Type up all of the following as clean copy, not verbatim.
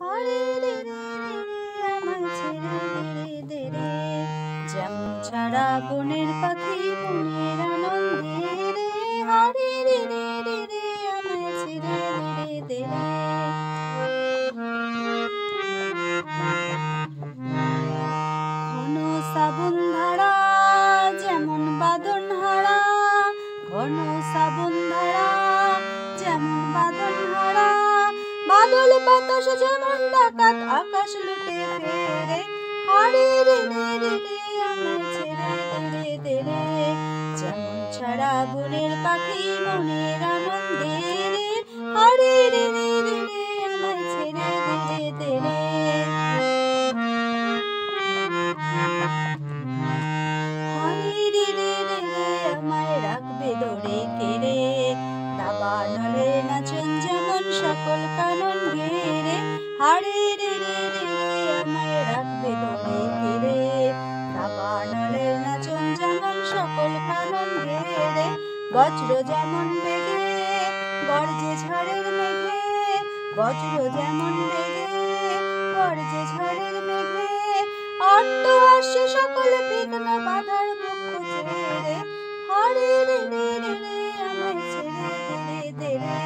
হরে রে রে রে রে আমায় ছেড়ে দে রে দে রে। যেমন ছাড়া বনের পাখি মনের আনন্দে রে, হরে রে রে রে রে আমায় ছেড়ে দে রে দে রে। ঘন শ্রাবণ ধারা যেমন বাঁধন হারা, ঘন শ্রাবণ ধারা যেমন বাঁধন হারা, বাদল বাতাস যেমন ডাকাত আকাশ লুটে ফেরে, হরে রে রে রে রে আমায় ছেড়ে দে রে দে রে। যেমন ছাড়া বনের পাখি মনের আনন্দে রে, হরে রে রে রে রে আমায় ছেড়ে দে রে দে রে। হরে রে রে রে রে আমায় রাখবে ধরে কেড়ে, দাবানলের নাচন যেমন সকল কানন ঘেরে, হরে রে রে রে রে আমায় রাখবে ধরে কেড়ে, দাবানলের নাচন যেমন সকল কানন ঘেরে। বজ্র যেমন বেগে গর্জে ঝড়ের মেঘে, বজ্র যেমন বেগে গর্জে ঝড়ের মেঘে, অট্ট হাস্যে সকল বিঘ্ন বাধার মুখ ছেড়ে, হরে রে রে রে রে আমায় ছেড়ে দে রে দে রে।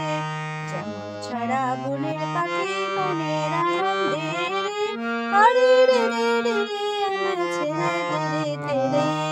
যেমন ছাড়া বনের পাখি মনের আনন্দে রে, হরে রে রে রে রে আমায় ছেড়ে দে রে দে রে।